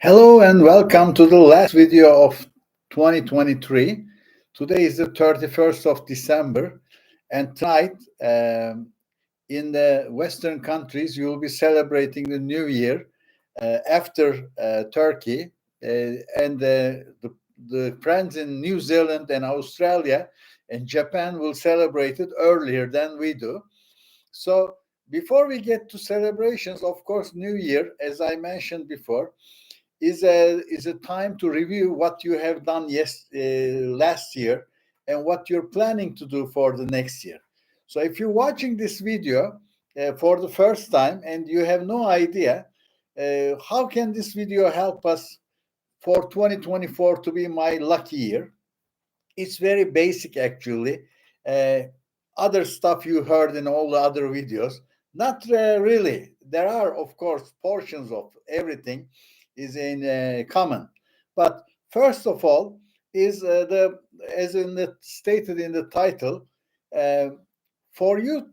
Hello and welcome to the last video of 2023. Today is the 31st of December, and tonight in the Western countries you will be celebrating the New Year after Turkey, and the friends in New Zealand and Australia and Japan will celebrate it earlier than we do. So before we get to celebrations, of course, New Year, as I mentioned before, is a time to review what you have done last year and what you're planning to do for the next year. So if you're watching this video for the first time and you have no idea how can this video help us for 2024 to be my lucky year, it's very basic actually. Uh, Other stuff you heard in all the other videos, not really. There are, of course, portions of everything is in common. But first of all, is the as in the stated in the title, uh, for you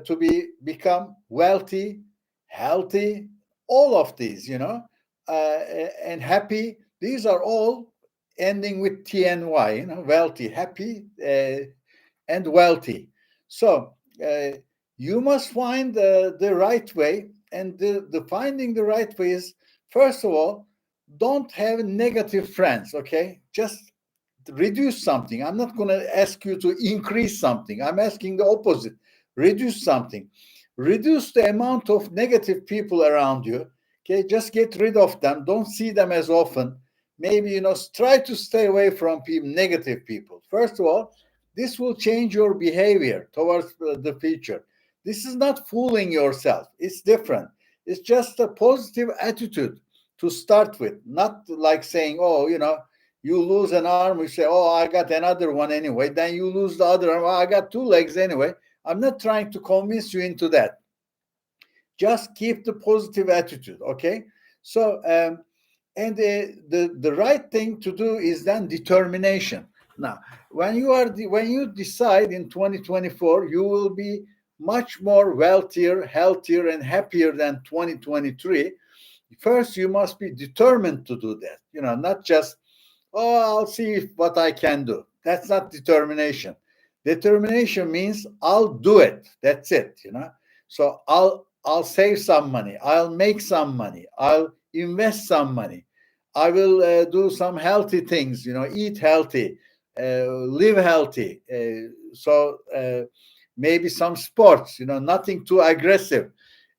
to become wealthy, healthy, all of these, and happy. These are all ending with TNY, wealthy, happy, and wealthy. So you must find the right way, and the finding the right way is, first of all, don't have negative friends, okay? Just reduce something. I'm not going to ask you to increase something. I'm asking the opposite. Reduce something. Reduce the amount of negative people around you. Okay, just get rid of them. Don't see them as often. Maybe try to stay away from negative people. First of all, this will change your behavior towards the future. This is not fooling yourself. It's different. It's just a positive attitude to start with, not like saying, oh, you lose an arm, you say, oh, I got another one anyway. Then you lose the other arm, oh, I got two legs anyway. I'm not trying to convince you into that. Just keep the positive attitude, okay? So, and the right thing to do is then determination. Now, when you decide in 2024, you will be much more wealthier, healthier, and happier than 2023. First, you must be determined to do that. Not just, oh, I'll see what I can do. That's not determination. Determination means I'll do it. That's it. So I'll save some money. I'll make some money. I'll invest some money. I will do some healthy things. Eat healthy, live healthy. Maybe some sports. Nothing too aggressive.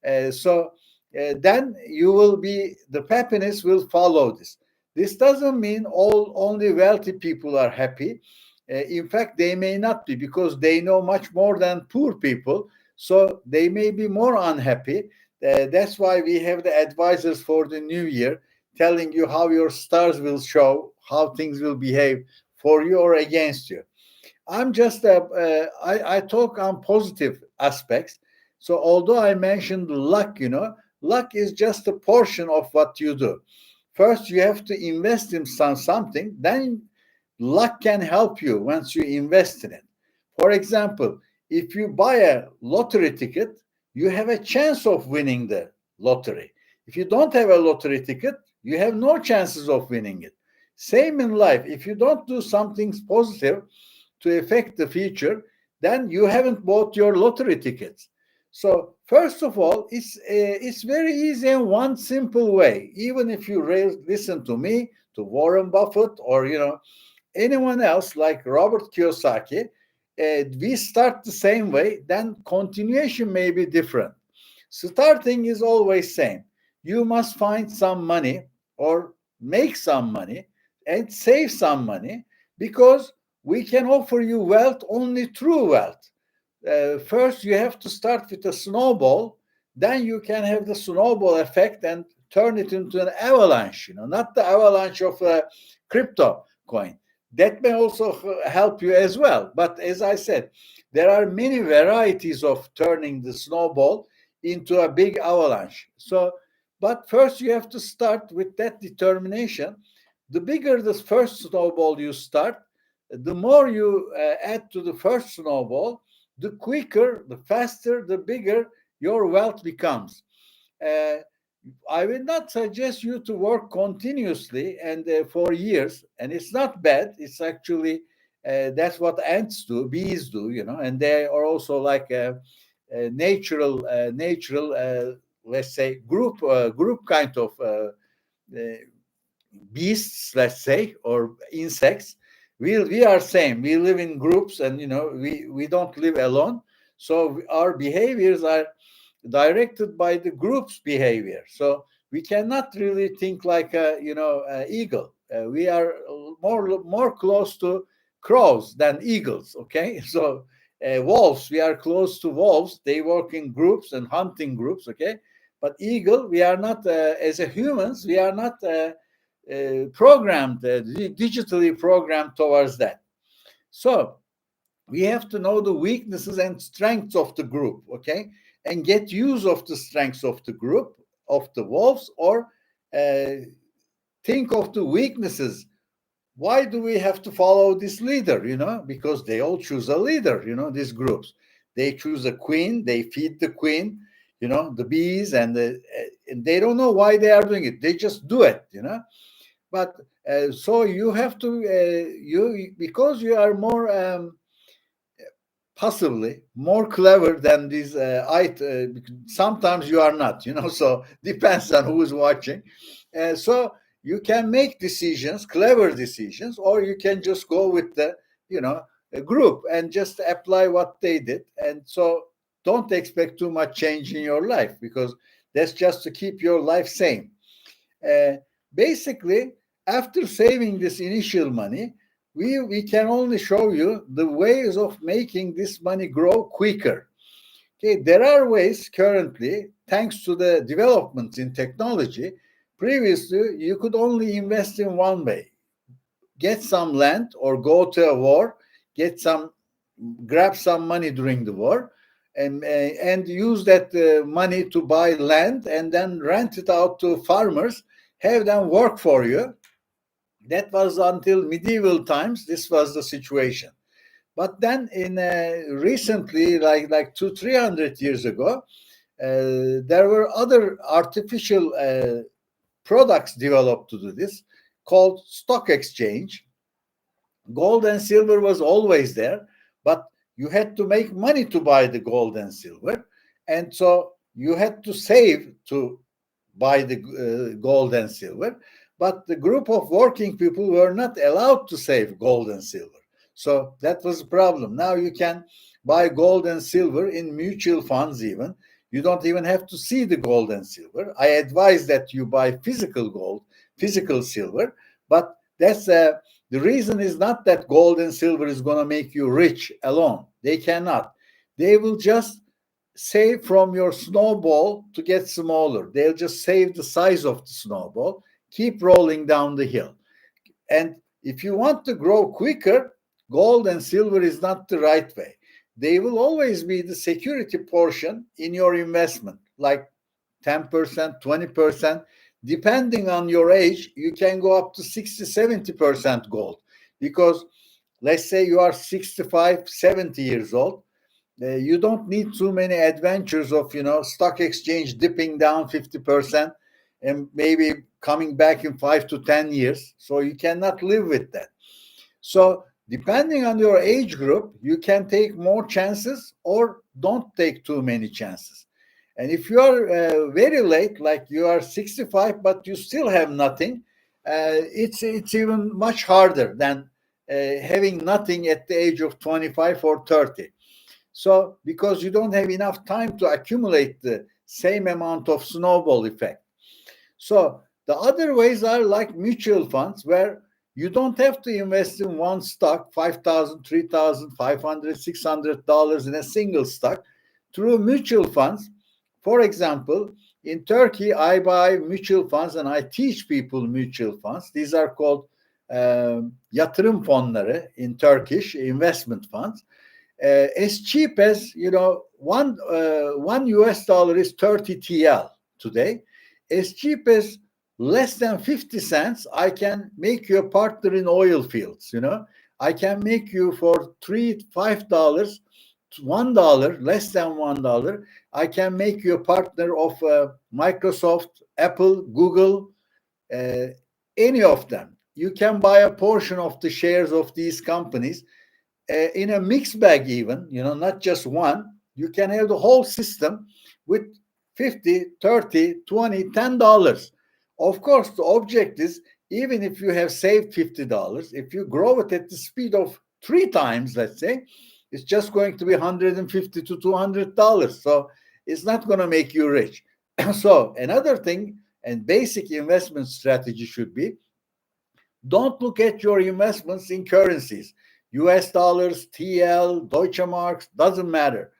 Then the happiness will follow this. This doesn't mean only wealthy people are happy. In fact, they may not be, because they know much more than poor people. So they may be more unhappy. That's why we have the advisors for the new year telling you how your stars will show, how things will behave for you or against you. I talk on positive aspects. So although I mentioned luck, luck is just a portion of what you do. First, you have to invest in something, then luck can help you once you invest in it. For example, if you buy a lottery ticket, you have a chance of winning the lottery. If you don't have a lottery ticket, you have no chances of winning it. Same in life. If you don't do something positive to affect the future, then you haven't bought your lottery tickets. So first of all, it's very easy and one simple way. Even if you listen to me, to Warren Buffett, or anyone else like Robert Kiyosaki, we start the same way. Then continuation may be different. Starting is always same. You must find some money or make some money and save some money, because we can offer you wealth only through wealth. First, you have to start with a snowball. Then you can have the snowball effect and turn it into an avalanche. Not the avalanche of a crypto coin. That may also help you as well. But as I said, there are many varieties of turning the snowball into a big avalanche. But first you have to start with that determination. The bigger the first snowball you start, the more you add to the first snowball, the quicker, the faster, the bigger your wealth becomes. Uh, I will not suggest you to work continuously and for years. And it's not bad. It's actually that's what ants do, bees do, and they are also like a natural, let's say, group kind of uh, beasts, let's say, or insects. We are same. We live in groups, and we don't live alone. So our behaviors are directed by the group's behavior. So we cannot really think like a eagle. We are more close to crows than eagles. Okay, so wolves, we are close to wolves. They work in groups and hunting groups. Okay, but eagle, we are not as a humans. We are not programmed, digitally programmed towards that. So we have to know the weaknesses and strengths of the group, okay, and get use of the strengths of the group, of the wolves, or uh, think of the weaknesses. Why do we have to follow this leader? Because they all choose a leader. These groups, they choose a queen, they feed the queen, the bees, and they don't know why they are doing it. They just do it. But so you have to you because you are more possibly more clever than these sometimes you are not, so depends on who is watching. So you can make decisions, clever decisions, or you can just go with the you know a group and just apply what they did. And so don't expect too much change in your life, because that's just to keep your life sane. uh, Basically, after saving this initial money, we can only show you the ways of making this money grow quicker. Okay, there are ways currently, thanks to the developments in technology. Previously, you could only invest in one way: get some land or go to a war, grab some money during the war, and use that money to buy land and then rent it out to farmers, have them work for you. That was until medieval times. This was the situation. But then, in recently, like 200-300 years ago, there were other artificial products developed to do this, called stock exchange. Gold and silver was always there, but you had to make money to buy the gold and silver. And so you had to save to buy the gold and silver. But the group of working people were not allowed to save gold and silver. So that was a problem. Now you can buy gold and silver in mutual funds even. You don't even have to see the gold and silver. I advise that you buy physical gold, physical silver, but the reason is not that gold and silver is going to make you rich alone. They cannot. They will just save from your snowball to get smaller. They'll just save the size of the snowball, keep rolling down the hill. And if you want to grow quicker, gold and silver is not the right way. They will always be the security portion in your investment, like 10%, 20%. Depending on your age, you can go up to 60, 70% gold. Because let's say you are 65, 70 years old, you don't need too many adventures of stock exchange dipping down 50% and maybe coming back in 5 to 10 years. So you cannot live with that. So depending on your age group, you can take more chances or don't take too many chances. And if you are very late, like you are 65 but you still have nothing, it's even much harder than having nothing at the age of 25 or 30. So because you don't have enough time to accumulate the same amount of snowball effect. So the other ways are like mutual funds, where you don't have to invest in one stock, $5,000, $3,000, $500, $600 in a single stock. Through mutual funds, for example, in Turkey, I buy mutual funds and I teach people mutual funds. These are called yatırım fonları in Turkish, investment funds. As cheap as one US dollar is 30 TL today. As cheap as less than 50 cents, I can make you a partner in oil fields. I can make you for $3, $5 $1, less than $1, I can make you a partner of Microsoft, Apple, Google, uh, any of them. You can buy a portion of the shares of these companies in a mixed bag, even, not just one. You can have the whole system with 50, 30, 20, $10. Of course, the object is, even if you have saved $50, if you grow it at the speed of 3 times, let's say, it's just going to be $150 to $200. So it's not going to make you rich. So another thing and basic investment strategy should be, don't look at your investments in currencies. US dollars, TL, Deutsche Marks, doesn't matter.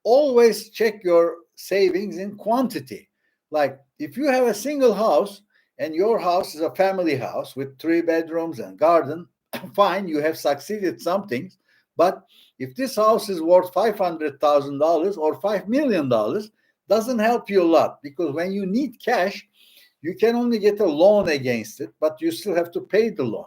Always check your savings in quantity. Like if you have a single house and your house is a family house with 3 bedrooms and garden, fine, you have succeeded some things. But if this house is worth $500,000 or $5 million, doesn't help you a lot, because when you need cash, you can only get a loan against it, but you still have to pay the loan.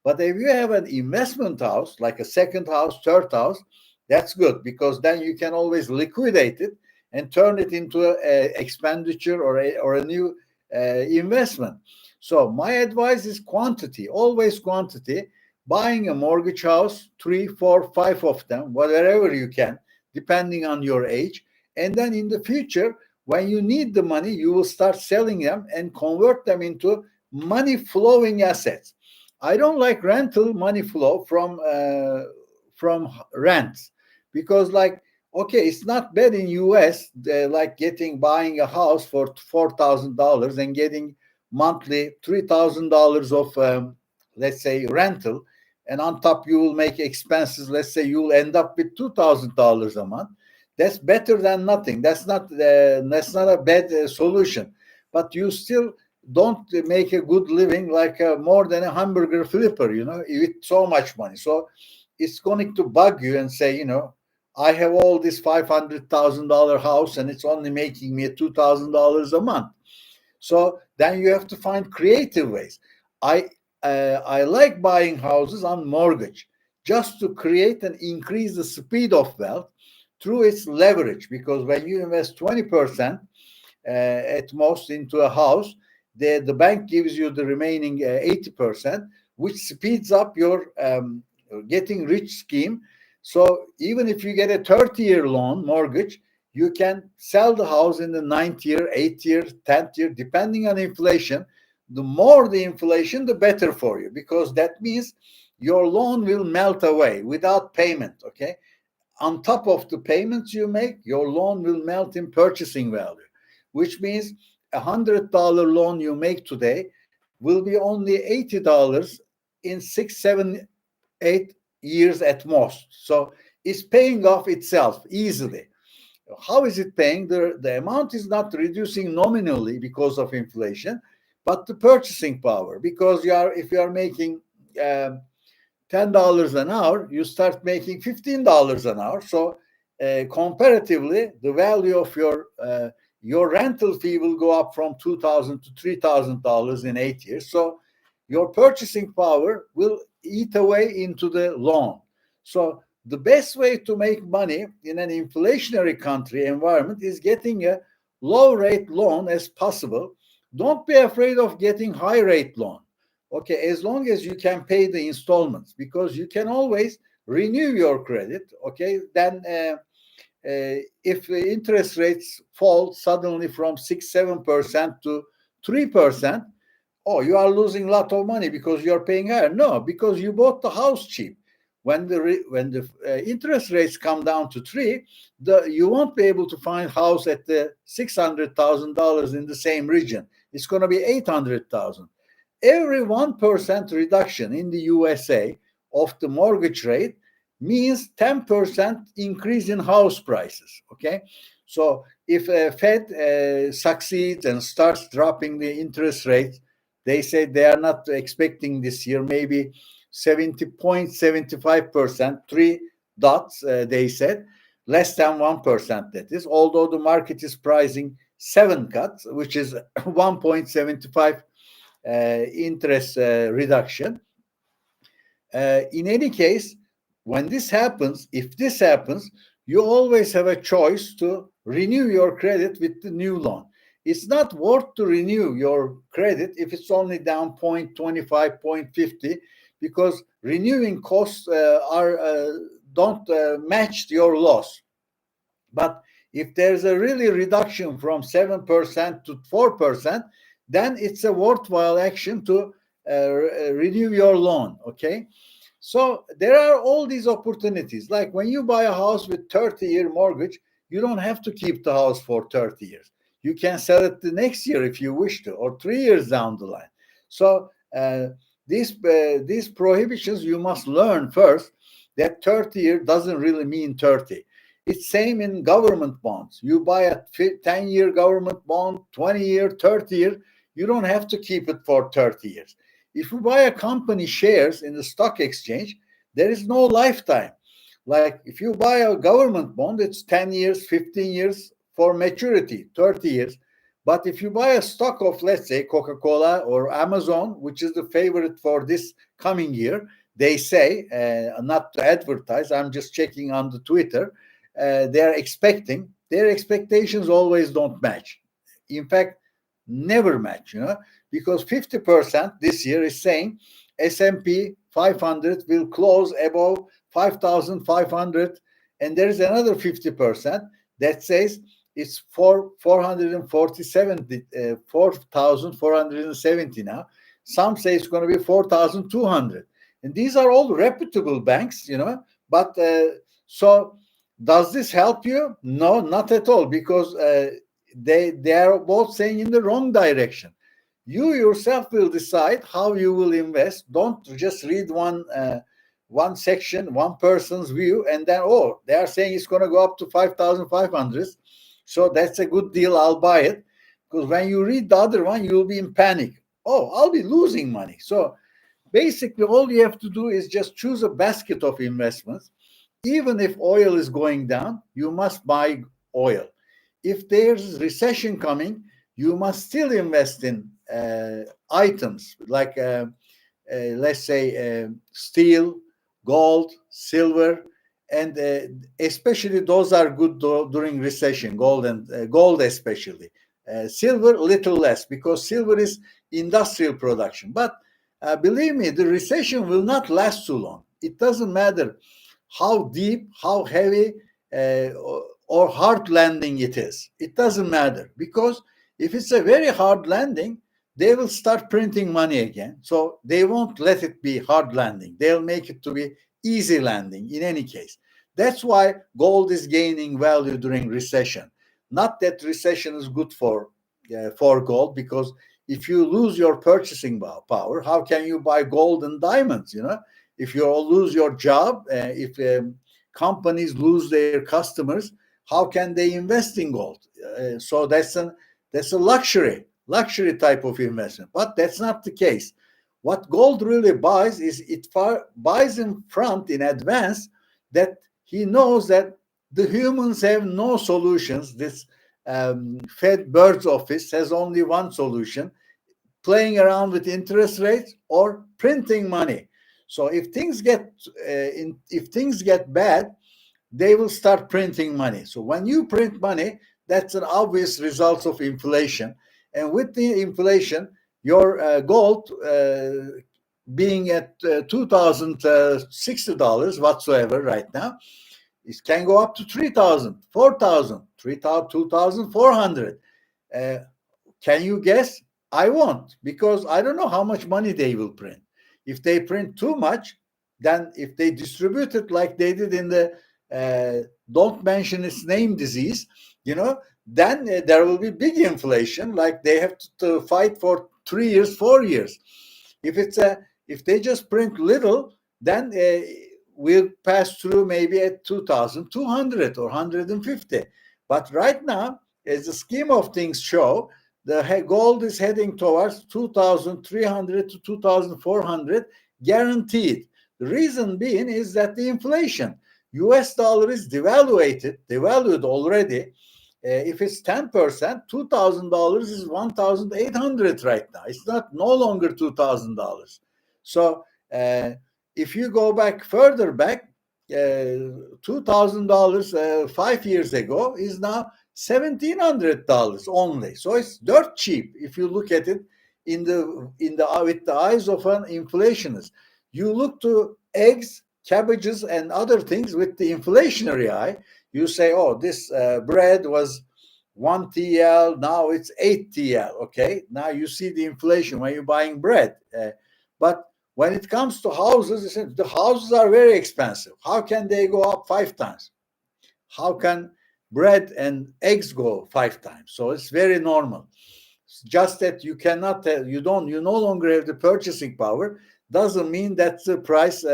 But if you have an investment house, like a second house, third house, that's good, because then you can always liquidate it and turn it into an expenditure or a new investment. So my advice is quantity, always quantity. Buying a mortgage house, 3, 4, 5 of them, whatever you can, depending on your age. And then in the future, when you need the money, you will start selling them and convert them into money flowing assets. I don't like rental money flow from rents, because, like, okay, it's not bad in US, like buying a house for $4,000 and getting monthly $3,000 of let's say rental, and on top you will make expenses. Let's say you will end up with $2,000 a month. That's better than nothing. That's not a bad solution, but you still don't make a good living like more than a hamburger flipper, with so much money. So it's going to bug you and say, I have all this $500,000 house and it's only making me $2,000 a month. So then you have to find creative ways. I like buying houses on mortgage, just to create and increase the speed of wealth through its leverage, because when you invest 20% at most into a house, the bank gives you the remaining 80%, which speeds up your getting rich scheme. So even if you get a 30-year loan mortgage, you can sell the house in the 9th year, 8th year, 10th year, depending on inflation. The more the inflation, the better for you, because that means your loan will melt away without payment, okay? On top of the payments you make, your loan will melt in purchasing value, which means $100 loan you make today will be only $80 in 6, 7, 8 years at most. So it's paying off itself easily. How is it paying? The amount is not reducing nominally because of inflation, but the purchasing power. Because if you are making $10 an hour, you start making $15 an hour. So comparatively, the value of your rental fee will go up from $2,000 to $3,000 in 8 years. So your purchasing power will eat away into the loan. So the best way to make money in an inflationary country environment is getting a low rate loan as possible. Don't be afraid of getting high rate loan. Okay, as long as you can pay the installments, because you can always renew your credit. Okay, then if the interest rates fall suddenly from 6, 7% to 3%, oh, you are losing a lot of money because you are paying higher. No, because you bought the house cheap. When the interest rates come down to 3, you won't be able to find house at the $600,000 in the same region. It's going to be $800,000. Every 1% reduction in the USA of the mortgage rate means 10% increase in house prices. Okay, so if Fed succeeds and starts dropping the interest rate, they say they are not expecting this year, maybe 70.75%, 3 dots, they said, less than 1%, that is, although the market is pricing 7 cuts, which is 1.75 interest reduction. In any case, when this happens, if this happens, you always have a choice to renew your credit with the new loan. It's not worth to renew your credit if it's only down 0.25, 0.50, because renewing costs are don't match your loss. But if there's a really reduction from 7% to 4%, then it's a worthwhile action to renew your loan. Okay. So there are all these opportunities. Like when you buy a house with 30-year mortgage, you don't have to keep the house for 30 years. You can sell it the next year if you wish to, or 3 years down the line. So these prohibitions, you must learn first that 30-year doesn't really mean 30. It's same in government bonds. You buy a 10-year government bond, 20-year, 30-year, you don't have to keep it for 30 years. If you buy a company shares in the stock exchange, there is no lifetime. Like if you buy a government bond, it's 10 years, 15 years for maturity, 30 years. But if you buy a stock of, let's say, Coca-Cola or Amazon, which is the favorite for this coming year, they say, not to advertise, I'm just checking on the Twitter, they're expecting, their expectations always don't match. In fact, never match, because 50% this year is saying S&P 500 will close above 5,500, and there is another 50% that says it's 4,470 now. Some say it's going to be 4,200, and these are all reputable banks, But so does this help you? No, not at all, because they are both saying in the wrong direction. You yourself will decide how you will invest. Don't just read one section, one person's view, and then they are saying it's going to go up to 5,500. So that's a good deal. I'll buy it. Because when you read the other one, you'll be in panic. I'll be losing money. So basically, all you have to do is just choose a basket of investments. Even if oil is going down, you must buy oil. If there's recession coming, you must still invest in items like, let's say, steel, gold, silver, and especially those are good during recession, gold especially. Silver, a little less, because silver is industrial production. But believe me, the recession will not last too long. It doesn't matter how deep, how heavy, or hard landing it is. It doesn't matter, because if it's a very hard landing, they will start printing money again. So they won't let it be hard landing. They'll make it to be easy landing in any case. That's why gold is gaining value during recession. Not that recession is good for gold, because if you lose your purchasing power, how can you buy gold and diamonds? If you lose your job, if companies lose their customers, how can they invest in gold? So that's a luxury type of investment. But that's not the case. What gold really buys is it buys in front, in advance, that he knows that the humans have no solutions. This Fed Bird's office has only one solution: playing around with interest rates or printing money. So if things get bad, they will start printing money. So when you print money, that's an obvious result of inflation. And with the inflation, your gold being at $2,060 whatsoever right now, it can go up to 3,000, 4,000, 2,400. Can you guess? I won't, because I don't know how much money they will print. If they print too much, then if they distribute it like they did in the don't mention its name disease, then there will be big inflation, like they have to fight for 3 years, 4 years. If they just print little, then we'll pass through maybe at 2,200 or 150. But right now, as the scheme of things show, the gold is heading towards 2,300 to 2,400 guaranteed. The reason being is that the inflation, US dollar is devalued already. If it's 10%, $2,000 is 1,800 right now. It's no longer $2,000. So if you go further back, $2,000 5 years ago is now $1,700 only. So it's dirt cheap if you look at it in the with the eyes of an inflationist. You look to eggs, cabbages, and other things with the inflationary eye. You say, oh, this bread was 1 TL, now it's 8 TL. Okay, now you see the inflation when you're buying bread. But when it comes to houses, the houses are very expensive. How can they go up 5 times? How can bread and eggs go 5 times? So it's very normal. It's just that you cannot, you no longer have the purchasing power. Doesn't mean that's the price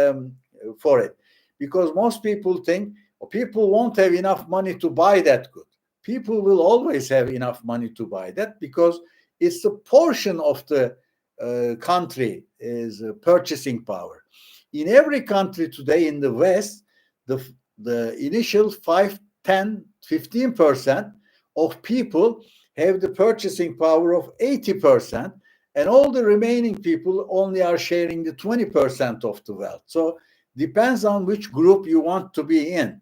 for it, because most people think people won't have enough money to buy that good. People will always have enough money to buy that because it's a portion of the country is purchasing power. In every country today in the West, the initial 5, 10, 15% of people have the purchasing power of 80%, and all the remaining people only are sharing the 20% of the wealth. So depends on which group you want to be in.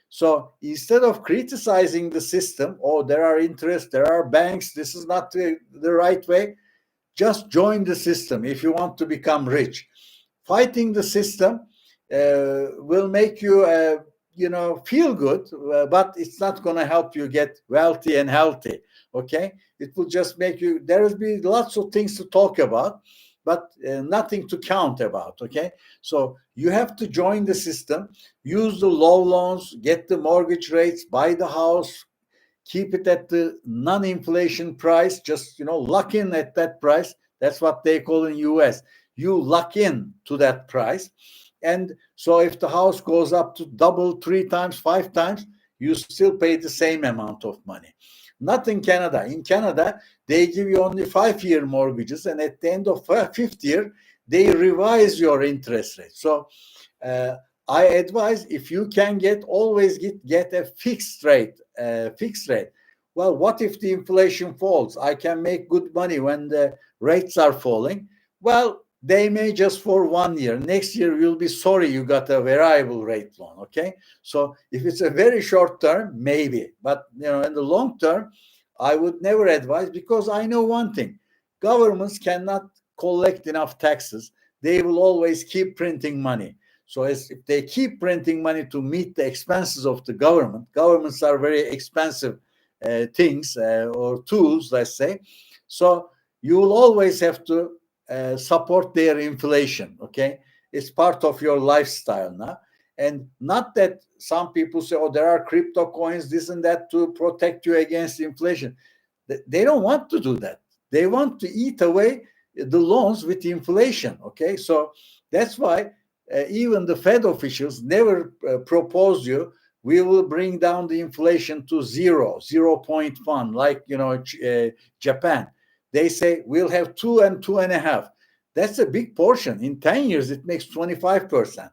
So instead of criticizing the system, oh, there are interests, there are banks, this is not the right way, just join the system if you want to become rich. Fighting the system will make you, feel good, but it's not going to help you get wealthy and healthy. Okay, it will just make you. There will be lots of things to talk about, but nothing to count about. Okay, so you have to join the system, use the low loans, get the mortgage rates, buy the house, keep it at the non-inflation price, just lock in at that price. That's what they call in US. You lock in to that price. And so if the house goes up to double, 3 times, 5 times, you still pay the same amount of money. Not in Canada. In Canada, they give you only 5-year mortgages, and at the end of fifth year, they revise your interest rate. So I advise, if you can always get a fixed rate. Well, what if the inflation falls? I can make good money when the rates are falling. Well, they may just for 1 year. Next year, you'll be sorry you got a variable rate loan. Okay, so if it's a very short term, maybe, but in the long term, I would never advise, because I know one thing: governments cannot collect enough taxes. They will always keep printing money. So if they keep printing money to meet the expenses of the governments are very expensive things or tools, let's say. So you will always have to support their inflation. Okay, it's part of your lifestyle now. And not that some people say, oh, there are crypto coins, this and that, to protect you against inflation. They don't want to do that. They want to eat away the loans with inflation. Okay, so that's why even the Fed officials never propose we will bring down the inflation to 0.1, like Japan. They say we'll have 2 and 2.5. That's a big portion. In 10 years, it makes 25%.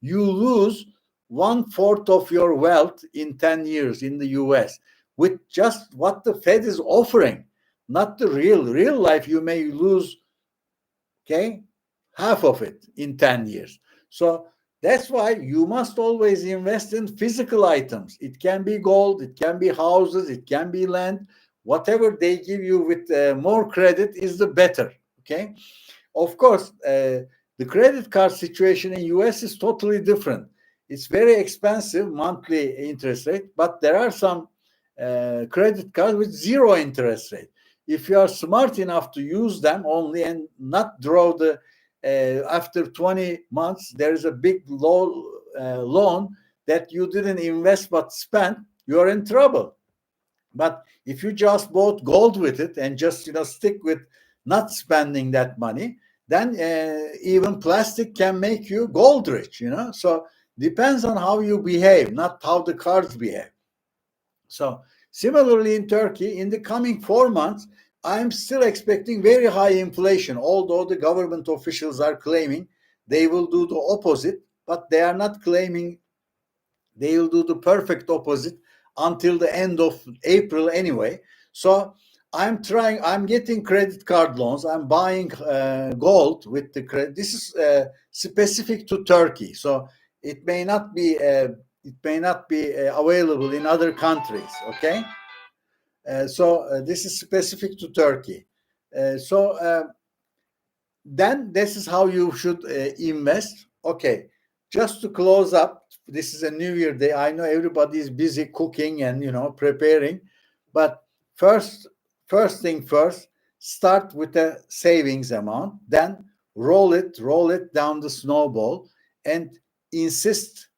You lose 1/4 of your wealth in 10 years in the US with just what the Fed is offering, not the real life. You may lose, half of it in 10 years. So that's why you must always invest in physical items. It can be gold, it can be houses, it can be land. Whatever they give you with more credit is the better. Okay, of course, the credit card situation in US is totally different. It's very expensive monthly interest rate, but there are some credit cards with 0 interest rate. If you are smart enough to use them only and not draw the after 20 months, there is a big loan that you didn't invest but spent, you're in trouble. But if you just bought gold with it and just stick with not spending that money, then even plastic can make you gold rich. So depends on how you behave, not how the cards behave. So similarly in Turkey, in the coming 4 months, I'm still expecting very high inflation, although the government officials are claiming they will do the opposite, but they are not claiming they will do the perfect opposite until the end of April anyway. So I'm getting credit card loans. I'm buying gold with the credit. This is specific to Turkey. So It may not be available in other countries. Okay, so this is specific to Turkey. Then this is how you should invest. Okay, just to close up, this is a New Year day. I know everybody is busy cooking and preparing, but first thing first, start with a savings amount, then roll it down the snowball, and insist,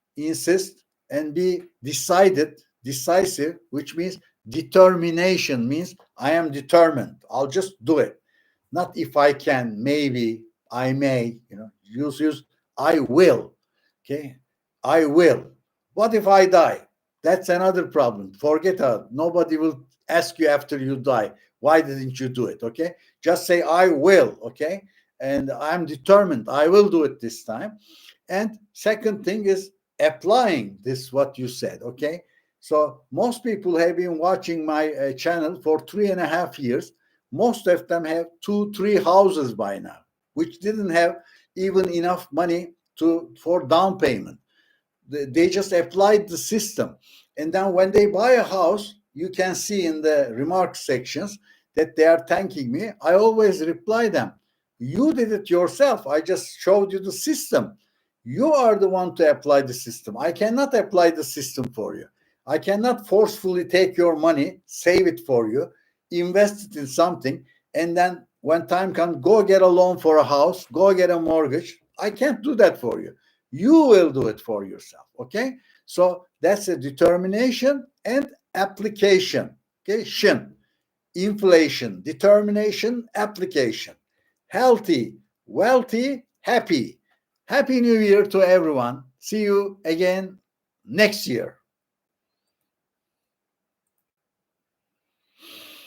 and be decisive, which means determination, means I am determined. I'll just do it. Not if I can, maybe, I may, use I will. Okay. I will. What if I die? That's another problem. Forget it. Nobody will ask you after you die, why didn't you do it? Okay. Just say I will. Okay. And I'm determined. I will do it this time. And second thing is applying this, what you said. Okay. So most people have been watching my channel for 3.5 years. Most of them have 2-3 houses by now, which didn't have even enough money for down payment. They just applied the system. And then when they buy a house, you can see in the remarks sections that they are thanking me. I always reply them, you did it yourself. I just showed you the system. You are the one to apply the system. I cannot apply the system for you. I cannot forcefully take your money, save it for you, invest it in something, and then when time comes, go get a loan for a house, go get a mortgage. I can't do that for you. You will do it for yourself. Okay. So that's a determination and application. Okay. Inflation, determination, application. Healthy, wealthy, happy. Happy New Year to everyone. See you again next year.